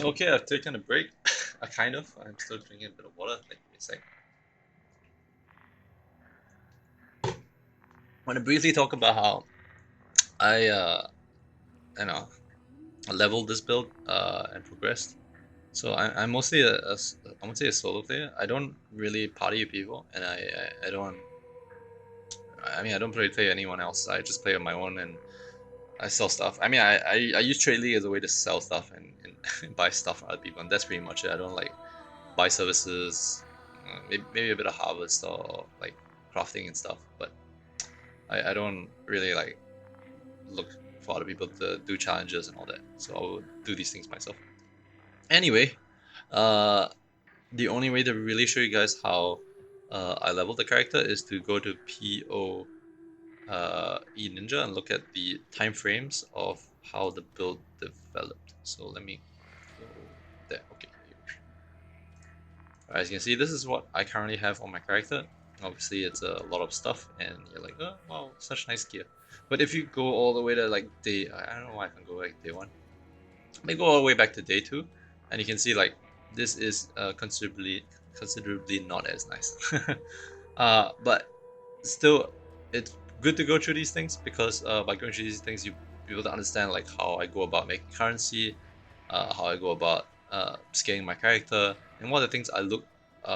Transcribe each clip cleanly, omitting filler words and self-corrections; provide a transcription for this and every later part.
Okay, I've taken a break. I kind of. I'm still drinking a bit of water. Like, give me a sec. I want to briefly talk about how I, you know, leveled this build and progressed. So I'm mostly I would say a solo player. I don't really party with people, and I don't. I mean, I don't really play anyone else. I just play on my own, and I sell stuff. I mean, I use Trade League as a way to sell stuff and buy stuff from other people, and that's pretty much it. I don't like buy services, maybe a bit of harvest or like crafting and stuff, but I don't really like look for other people to do challenges and all that. So I will do these things myself. Anyway, uh, the only way to really show you guys how I leveled the character is to go to PO E Ninja and look at the time frames of how the build developed. So let me go there. Okay. As you can see, this is what I currently have on my character. Obviously, it's a lot of stuff, and you're like, oh, wow, such nice gear. But if you go all the way to like day, I don't know why I can go like day one. Let me go all the way back to day two, and you can see like this is considerably not as nice. But still, it's good to go through these things because by going through these things, you be able to understand like how I go about making currency, how I go about scaling my character, and what are the things I look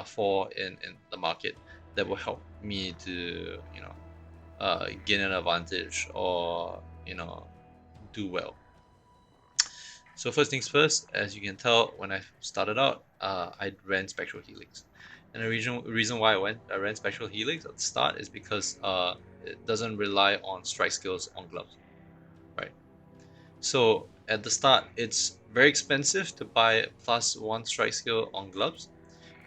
for in the market that will help me to gain an advantage or do well. So first things first, as you can tell, when I started out, I ran Spectral Helix. And the reason why I ran Spectral Helix at the start is because it doesn't rely on strike skills on gloves, right? So at the start, it's very expensive to buy +1 strike skill on gloves.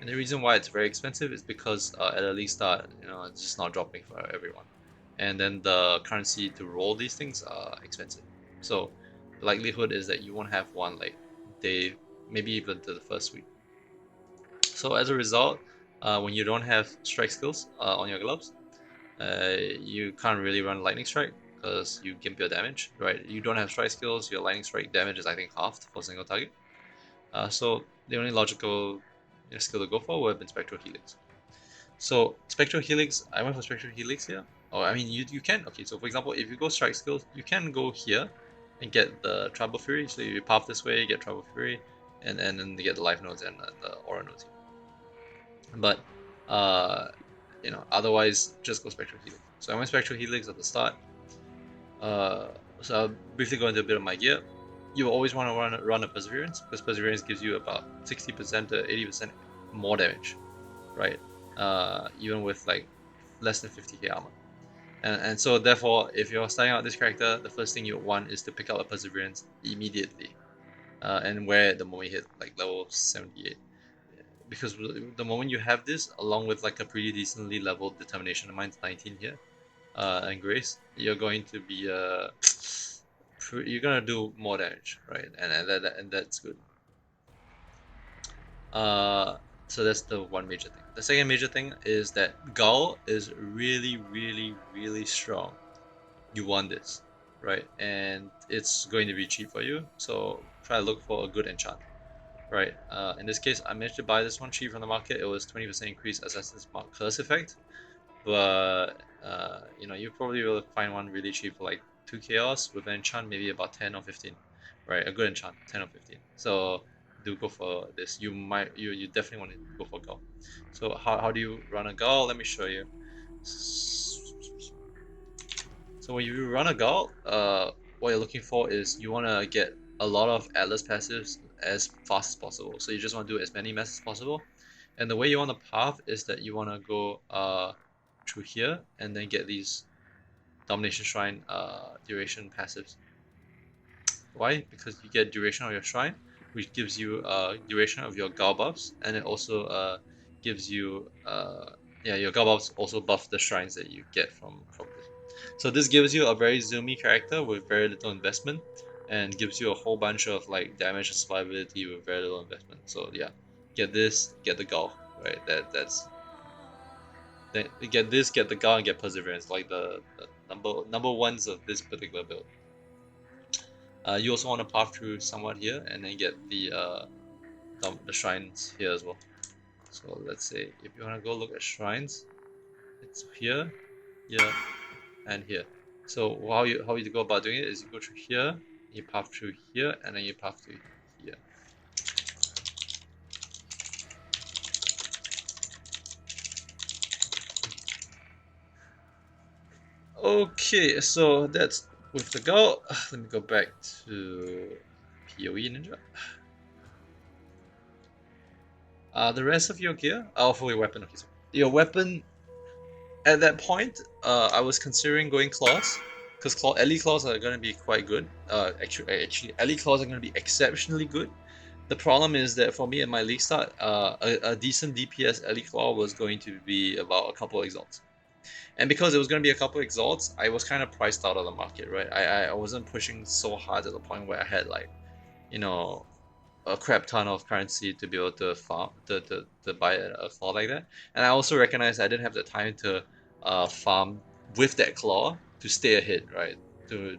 And the reason why it's very expensive is because at the league start, it's just not dropping for everyone. And then the currency to roll these things are expensive. So the likelihood is that you won't have one like day, maybe even to the first week. So as a result, when you don't have strike skills on your gloves, you can't really run lightning strike because you gimp your damage, right? You don't have strike skills, your lightning strike damage is I think halved for a single target. So the only logical skill to go for would have been Spectral Helix. So Spectral Helix, I went for Spectral Helix here. Oh, I mean you can. Okay, so for example, if you go strike skills, you can go here and get the Tribal Fury. So you path this way, get Tribal Fury, and then you get the life nodes and the aura nodes. But uh, otherwise just go Spectral Helix. So I went Spectral Helix at the start. So I'll briefly go into a bit of my gear. You always want to run a Perseverance because Perseverance gives you about 60% to 80% more damage, right? Even with like less than 50k armor. And so therefore, if you're starting out this character, the first thing you want is to pick up a Perseverance immediately, and wear it the moment you hit like level 78. Because the moment you have this, along with like a pretty decently leveled Determination, mine's 19 here, and Grace, you're going to be you're gonna do more damage, right? And that's good. So that's the one major thing. The second major thing is that Gull is really, really, really strong. You want this, right? And it's going to be cheap for you, so try to look for a good enchant, right? In this case, I managed to buy this one cheap from the market. It was 20% increase Assassin's Mark Curse effect, but you probably will find one really cheap for like 2 chaos with an enchant maybe about 10 or 15, right? A good enchant 10 or 15. So do go for this. You definitely want to go for Gull. So how do you run a Gull? Let me show you. So when you run a Gull, what you're looking for is you want to get a lot of Atlas passives as fast as possible. So you just want to do as many masses as possible. And the way you want to path is that you want to go through here and then get these Domination Shrine duration passives. Why? Because you get duration of your shrine, which gives you duration of your Gal buffs, and it also gives you your Gal buffs also buff the shrines that you get from this. So this gives you a very zoomy character with very little investment, and gives you a whole bunch of like damage and survivability with very little investment. So yeah, get this, get the Gal, right? That's then get this, get the Gal, and get Perseverance, like the number ones of this particular build. You also want to path through somewhat here and then get the shrines here as well. So let's say if you want to go look at shrines, it's here, here, and here. So how you go about doing it is you go through here, you path through here, and then you path through here. Okay, so that's with the go. Let me go back to PoE Ninja. The rest of your gear, for your weapon. Okay, so your weapon at that point, I was considering going claws, because elite claws are gonna be quite good. Actually, elite claws are gonna be exceptionally good. The problem is that for me at my league start, a decent DPS elite claw was going to be about a couple exalts. And because it was going to be a couple exalts, I was kind of priced out of the market, right? I wasn't pushing so hard to the point where I had like, you know, a crap ton of currency to be able to farm to buy a claw like that. And I also recognized I didn't have the time to farm with that claw to stay ahead, right? To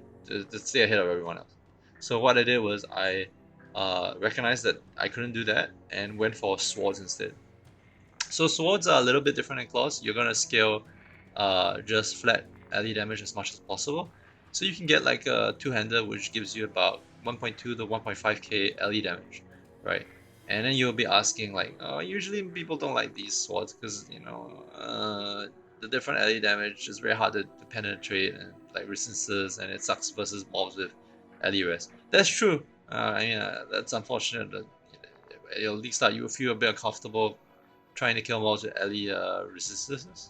stay ahead of everyone else. So what I did was I recognized that I couldn't do that and went for swords instead. So swords are a little bit different than claws. You're gonna scale just flat ally damage as much as possible. So you can get like a two-hander, which gives you about 1.2 to 1.5k ally damage, right? And then you'll be asking like, oh, usually people don't like these swords because the different ally damage is very hard to penetrate and like resistances, and it sucks versus mobs with ally res. That's true. That's unfortunate. That at least start you will feel a bit uncomfortable trying to kill mobs with ally resistances.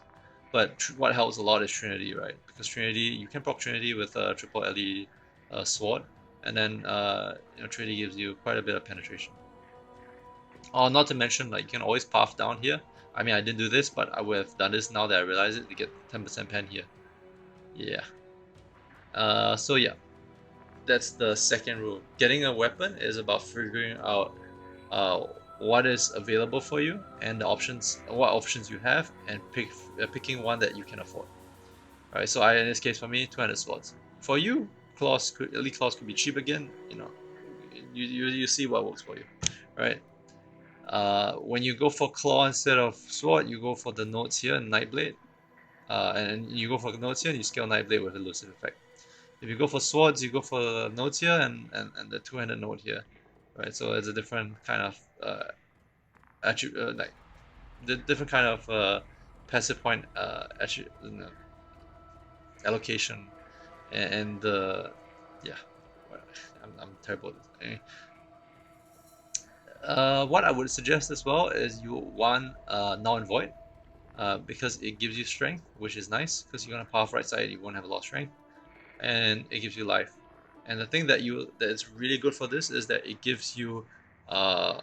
But what helps a lot is Trinity, right? Because Trinity, you can proc Trinity with a triple ally sword, and then Trinity gives you quite a bit of penetration. Oh, not to mention, like you can always path down here. I mean, I didn't do this, but I would have done this now that I realize it to get 10% pen here. Yeah. So yeah, that's the second rule. Getting a weapon is about figuring out uh, what is available for you and the options, what options you have, and picking one that you can afford. All right. So in this case, for me, 200 swords. For you, elite claws could be cheap again. You see what works for you, right? When you go for claw instead of sword, you go for the nodes here, Nightblade. And you go for nodes here, and you scale Nightblade with elusive effect. If you go for swords, you go for nodes here and the two-handed node here, right? So it's a different kind of like the different kind of passive point allocation and yeah, I'm terrible at this. Anyway, what I would suggest as well is you want null and void because it gives you strength, which is nice because you're gonna path right side, you won't have a lot of strength, and it gives you life. And the thing that is really good for this is that it gives you uh,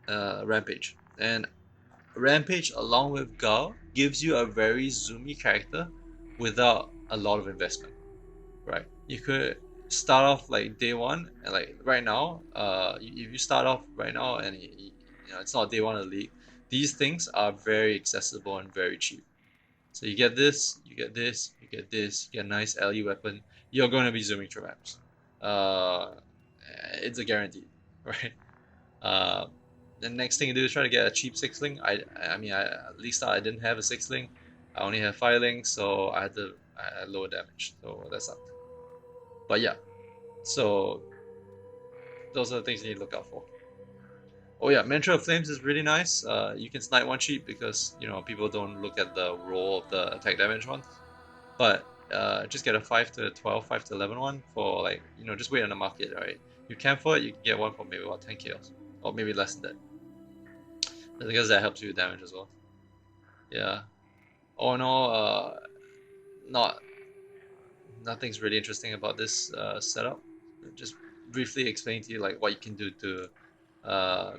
rampage, and rampage along with Gao gives you a very zoomy character without a lot of investment, right? You could start off like day one, and like right now, if you start off right now and it's not day one of the league, these things are very accessible and very cheap. So you get this, you get this, you get this, you get a nice LE weapon. You're going to be zooming through maps. Uh, it's a guarantee, right? Uh, the next thing you do is try to get a cheap sixling. At least I didn't have a sixling. I only have filing, so I had lower damage. So that sucked. But yeah, so those are the things you need to look out for. Oh yeah, Mantra of Flames is really nice. You can snipe one cheap because people don't look at the roll of the attack damage one. But just get a 5 to 12, 5 to 11 one for like just wait on the market, right? You can for it, you can get one for maybe about 10 kills or maybe less than that. Because that helps you with damage as well. Yeah. Oh no, not nothing's really interesting about this setup. Just briefly explain to you like what you can do to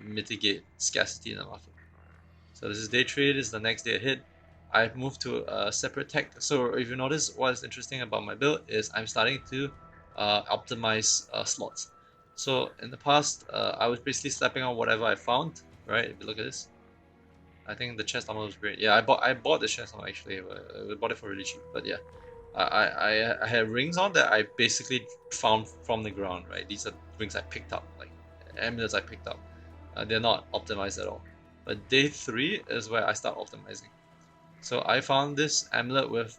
mitigate scarcity in the market. So this is day trade. This is the next day ahead. I've moved to a separate tech. So if you notice, what is interesting about my build is I'm starting to optimize slots. So in the past, I was basically slapping on whatever I found. Right? If you look at this, I think the chest armor was great. Yeah, I bought the chest armor actually. I bought it for really cheap. But yeah, I had rings on that I basically found from the ground, right? These are rings I picked up, like amulets I picked up. They're not optimized at all. But day 3 is where I start optimizing. So I found this amulet with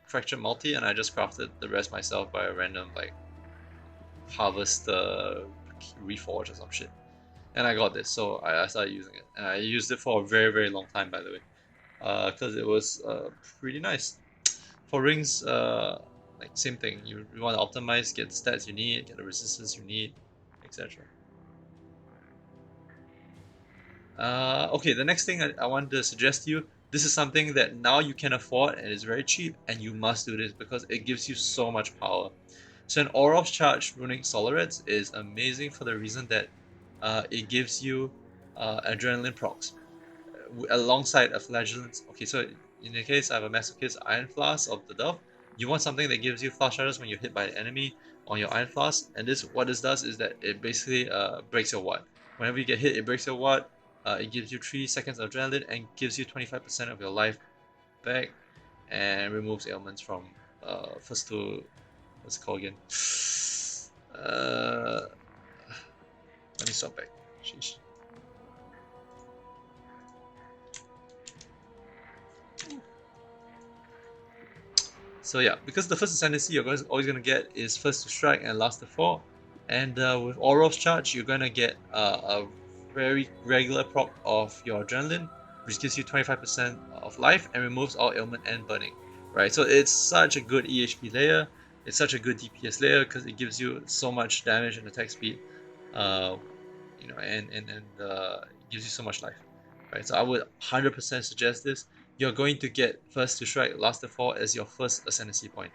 fractured multi, and I just crafted the rest myself by a random like harvest reforge or some shit. And I got this, so I started using it, and I used it for a very long time, by the way, because it was pretty nice. For rings, like same thing. You want to optimize, get the stats you need, get the resistance you need, etc. Okay, the next thing I wanted to suggest to you, this is something that now you can afford and is very cheap, and you must do this because it gives you so much power. So an Orov's Charge Runic Solarets is amazing for the reason that it gives you adrenaline procs alongside a flagellance. Okay, so in the case I have a Masochist Iron Flask of the Dove, you want something that gives you flash shadows when you're hit by an enemy on your Iron Flask, and this what this does is that it basically breaks your ward. Whenever you get hit, it breaks your ward. It gives you 3 seconds of adrenaline and gives you 25% of your life back, and removes ailments from first to what's it called again? Uh, Let me stop back. Sheesh. So yeah, because the first ascendancy you're always going to get is first to strike and last to fall, and with Orof's charge you're going to get a very regular proc of your adrenaline, which gives you 25% of life and removes all ailment and burning. Right, so it's such a good EHP layer. It's such a good DPS layer because it gives you so much damage and attack speed, uh, and gives you so much life. Right, so I would 100% suggest this. You're going to get first to strike, last to fall as your first ascendancy point.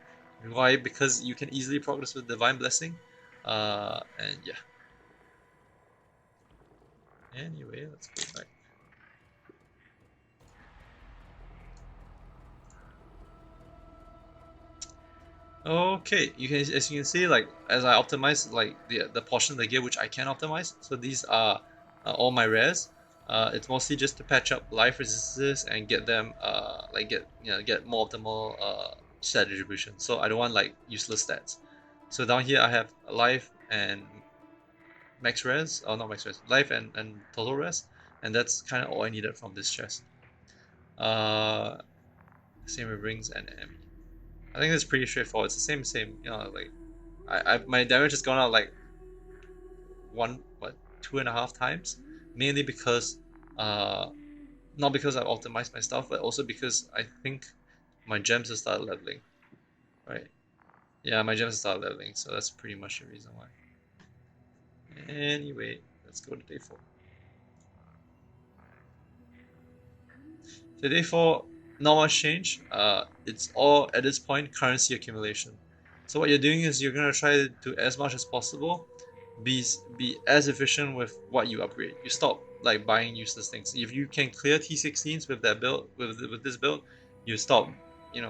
Why? Because you can easily progress with divine blessing, and yeah. Anyway, let's go back. Okay, you can as you can see, like as I optimize like the portion of the gear which I can optimize. So these are all my rares. It's mostly just to patch up life resistances and get them like get more optimal stat distribution. So I don't want like useless stats. So down here I have life and max res, or not max res, life and total res, and that's kind of all I needed from this chest. Uh, Same with rings and ammo. I think it's pretty straightforward. It's the same. You know, like my damage has gone out like one, what, 2.5 times, mainly because uh, not because I've optimized my stuff, but also because I think my gems have started leveling. Right? Yeah, my gems have started leveling, so that's pretty much the reason why. Anyway, let's go to day 4. So day 4, not much change. It's all at this point currency accumulation. So what you're doing is you're gonna try to do as much as possible, be as efficient with what you upgrade. You stop like buying useless things. If you can clear T16s with that build, with this build, you stop. You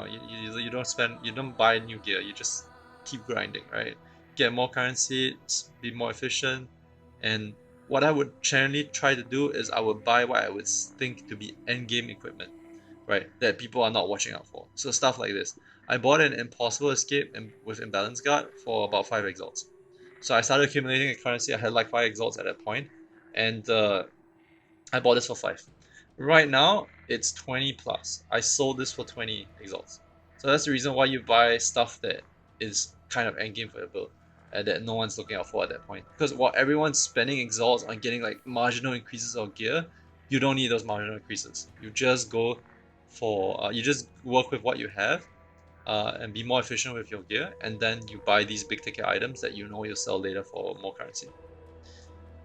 don't spend, you don't buy new gear. You just keep grinding, right? Get more currency, be more efficient, and what I would generally try to do is I would buy what I would think to be end game equipment, right? That people are not watching out for. So stuff like this. I bought an impossible escape with imbalance guard for about 5 exalts. So I started accumulating a currency. I had like 5 exalts at that point, and I bought this for 5. Right now it's 20 plus. I sold this for 20 exalts. So that's the reason why you buy stuff that is kind of endgame for your build, and that no one's looking out for at that point. Because while everyone's spending exalts on getting like marginal increases of gear, you don't need those marginal increases. You just go for you just work with what you have, and be more efficient with your gear, and then you buy these big ticket items that you know you'll sell later for more currency.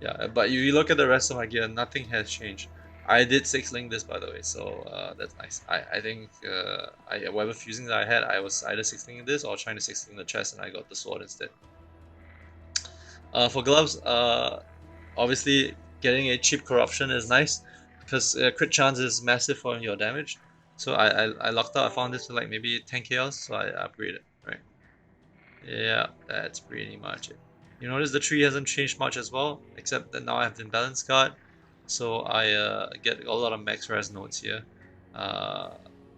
Yeah, but if you look at the rest of my gear, nothing has changed. I did 6 link this, by the way, so that's nice. I think whatever fusing that I had, I was either 6 linking this or trying to 6 link the chest, and I got the sword instead. For gloves, obviously getting a cheap corruption is nice because crit chance is massive for your damage. So I locked out. I found this for like maybe 10 chaos, so I upgraded. Right. Yeah, that's pretty much it. You notice the tree hasn't changed much as well, except that now I have the imbalance card, so I get a lot of max res nodes here, uh,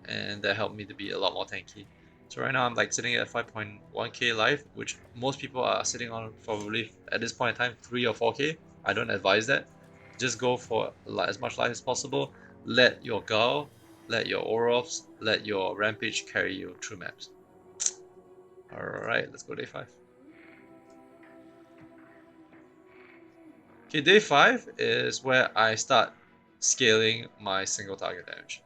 and that helped me to be a lot more tanky. So right now I'm like sitting at 5.1k life, which most people are sitting on probably at this point in time 3 or 4k. I don't advise that. Just go for as much life as possible. Let your Gao, let your Orofs, let your Rampage carry you through maps. Alright, let's go day 5. Okay, day 5 is where I start scaling my single target damage.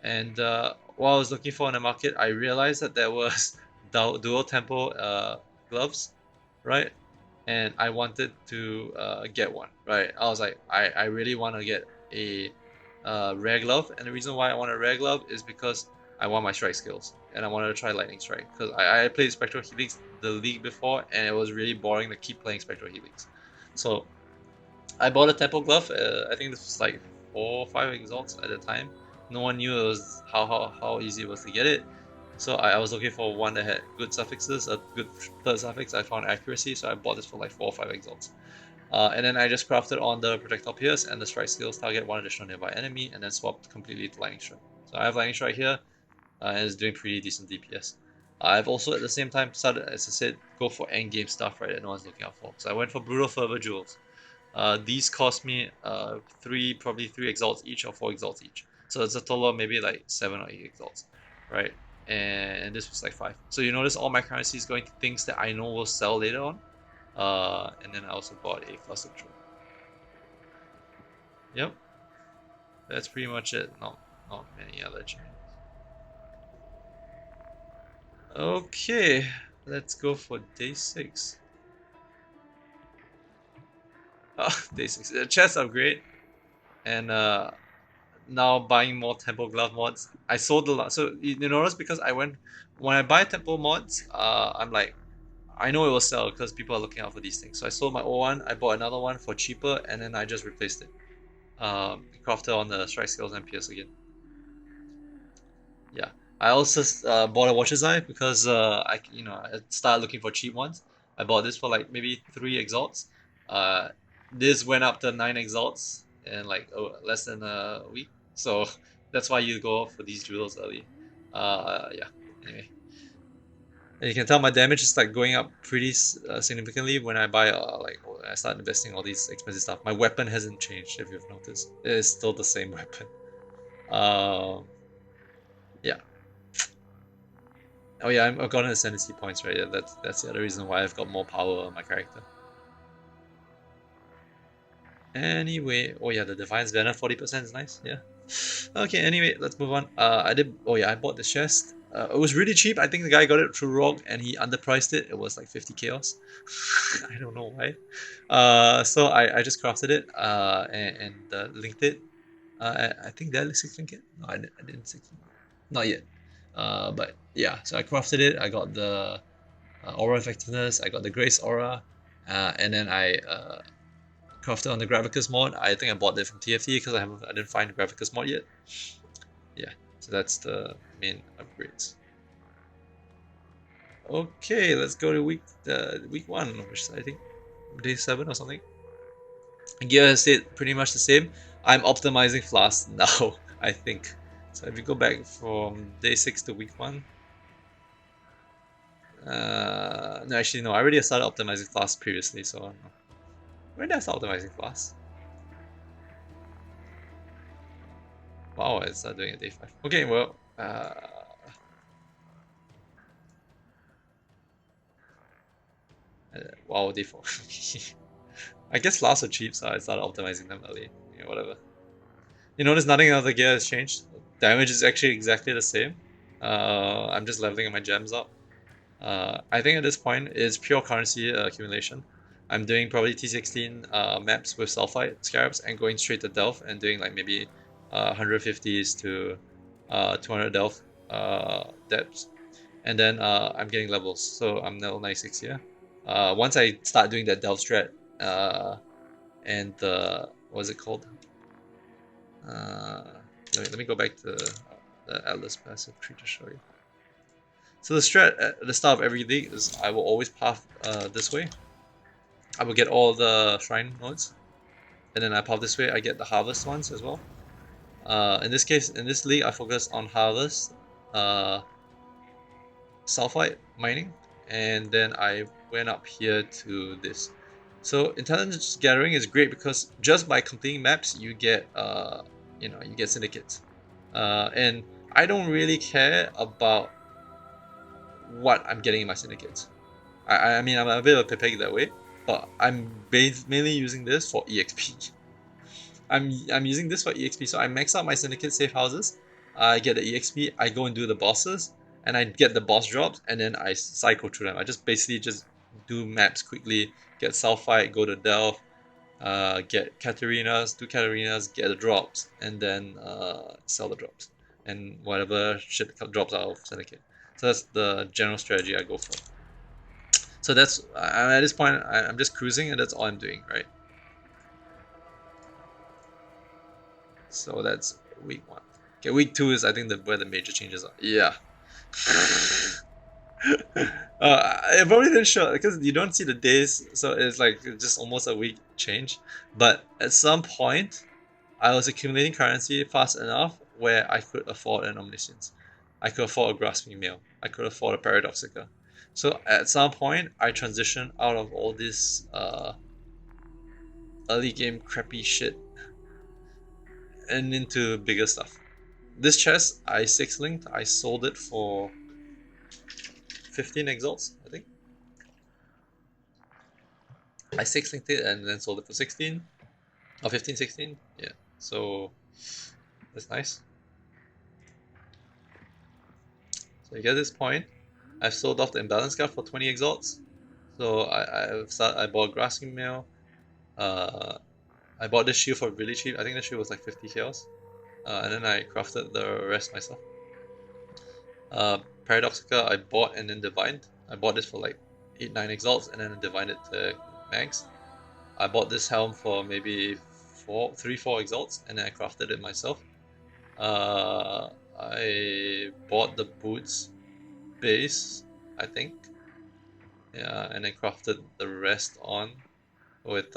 And while I was looking for in the market, I realized that there was dual tempo gloves, right? And I wanted to get one, right? I was like, I really want to get a rare glove, and the reason why I want a rare glove is because I want my strike skills, and I wanted to try lightning strike because I played Spectral Helix the league before, and it was really boring to keep playing Spectral Helix. So I bought a tempo glove. I think this was like 4 or 5 exalts at the time. No one knew it was how easy it was to get it. So I was looking for one that had good suffixes, a good third suffix. I found accuracy, so I bought this for like 4 or 5 exalts. And then I just crafted on the projectile pierce and the strike skills target one additional nearby enemy, and then swapped completely to lightning strike. So I have lightning strike here, and it's doing pretty decent DPS. I've also at the same time started, as I said, go for end game stuff, right, that no one's looking out for. So I went for brutal fervor jewels. These cost me probably 3 exalts each or 4 exalts each. So it's a total of maybe like 7 or 8 exalts, right? And this was like 5. So you notice all my currency is going to things that I know will sell later on. And then I also bought a cluster drone. Yep, that's pretty much it. Not many other changes. Okay, let's go for day 6. Day 6. The chests are great, and now buying more tempo glove mods. I sold the last, so you notice because I went when I buy tempo mods, I'm like, I know it will sell because people are looking out for these things. So I sold my old one, I bought another one for cheaper, and then I just replaced it. Crafted on the strike skills and pierce again. Yeah, I also bought a watcher's eye because I started looking for cheap ones. I bought this for like maybe 3 exalts. Uh, this went up to 9 exalts in like less than a week. So that's why you go for these jewels early. Yeah. Anyway, and you can tell my damage is like going up pretty significantly when I buy when I start investing all these expensive stuff. My weapon hasn't changed if you've noticed. It is still the same weapon. Um, yeah. Oh yeah, I've gotten ascendancy points, right? Yeah, that's the other reason why I've got more power on my character. Anyway, oh yeah, the Defiance banner 40% is nice. Yeah. Okay. Anyway, let's move on. I did. Oh yeah, I bought this chest. It was really cheap. I think the guy got it through Rogue and he underpriced it. It was like 50 chaos. I don't know why. So I just crafted it. And linked it. I think did I 6 link it? No, I didn't 6 link it. Not yet. But yeah, so I crafted it. I got the aura effectiveness. I got the grace aura, and then I crafted on the Gravicus mod. I think I bought it from TFT because I didn't find the Gravicus mod yet. Yeah, so that's the main upgrades. Okay, let's go to week 1, which is I think day 7 or something. Gear has stayed pretty much the same. I'm optimizing Flask now, I think. So if you go back from day 6 to week 1, no, actually no, I already started optimizing Flask previously, so no. When did I start optimizing Flask? Wow, I started doing it day 5. Okay, well, wow, day 4. I guess Flasks are cheap, so I started optimizing them early. Yeah, whatever. You notice nothing of the gear has changed. Damage is actually exactly the same. I'm just leveling my gems up. I think at this point it's pure currency accumulation. I'm doing probably T16 maps with Sulfite Scarabs and going straight to Delph and doing like maybe 150s to 200 Delph depths. And then I'm getting levels, so I'm level 96 here. Once I start doing that Delph strat and the, what's it called? Let me go back to the Atlas passive tree to show you. So the strat at the start of every league is I will always path this way. I will get all the shrine nodes, and then I path this way. I get the harvest ones as well. In this case, in this league, I focus on harvest, sulfide mining, and then I went up here to this. So intelligence gathering is great because just by completing maps, you get you get syndicates, and I don't really care about what I'm getting in my syndicates. I mean, I'm a bit of a pig that way, but I'm mainly using this for EXP. I'm using this for EXP, so I max out my syndicate safe houses. I get the EXP. I go and do the bosses, and I get the boss drops, and then I cycle through them. I just basically just do maps quickly, get sulfite, go to Delph, get Katarinas, do Katarinas, get the drops, and then sell the drops, and whatever shit drops out of syndicate. So that's the general strategy I go for. So that's at this point I'm just cruising, and that's all I'm doing, right? So that's week 1. Okay, week 2 is I think where the major changes are. Yeah. I probably didn't show because you don't see the days, so it's like just almost a week change. But at some point, I was accumulating currency fast enough where I could afford an Omniscience. I could afford a Grasping Mail. I could afford a Paradoxica. So at some point, I transitioned out of all this early game crappy shit and into bigger stuff. This chest I 6-linked. I sold it for 15 exalts, I think. I 6-linked it and then sold it for 16 or 15, 16. Yeah, so that's nice. So you get this point. I've sold off the imbalance card for 20 exalts. So I bought grasping mail. I bought this shield for really cheap. I think the shield was like 50 kills. And then I crafted the rest myself. Paradoxica I bought and then divined. I bought this for like 8-9 exalts and then divined it to max. I bought this helm for maybe 3-4 exalts and then I crafted it myself. I bought the boots base, I think. Yeah, and then crafted the rest on with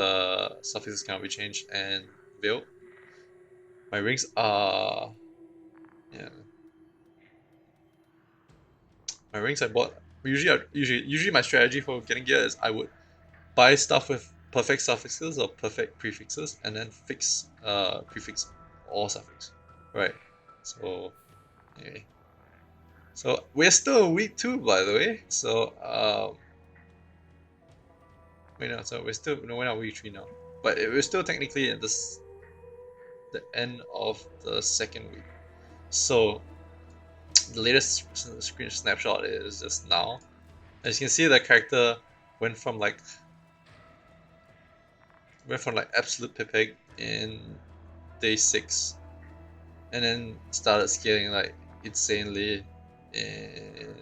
suffixes cannot be changed and built. My rings are yeah. My rings I bought usually my strategy for getting gear is I would buy stuff with perfect suffixes or perfect prefixes and then fix prefix or suffix. Right. So anyway. So we're still week 2 by the way. So wait no, so we're not week 3 now. But we're still technically in the end of the second week. So the latest screen snapshot is just now. As you can see, the character went from like absolute pipig in day 6, and then started scaling like insanely in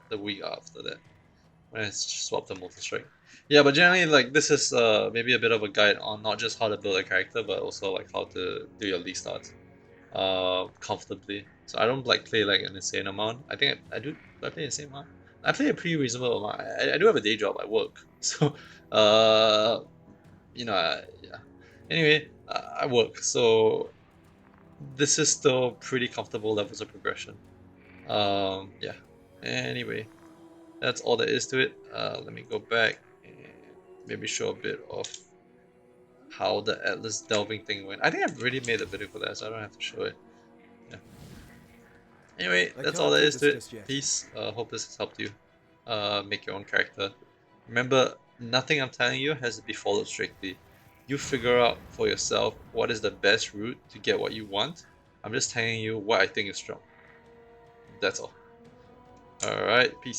the week after that when I swapped the Molten Strike. Yeah, but generally like this is maybe a bit of a guide on not just how to build a character, but also like how to do your league starts comfortably. So I don't like play like an insane amount. I think I do. I play the same amount. I play a pretty reasonable amount. I do have a day job. I work, so yeah. Anyway, I work, so this is still pretty comfortable levels of progression. Yeah. Anyway, that's all there is to it. Let me go back and maybe show a bit of how the Atlas delving thing went. I think I've already made a video for that, so I don't have to show it. Yeah. Anyway, that's all there is to it. Peace. Hope this has helped you make your own character. Remember, nothing I'm telling you has to be followed strictly. You figure out for yourself what is the best route to get what you want. I'm just telling you what I think is strong. That's all. Alright, peace.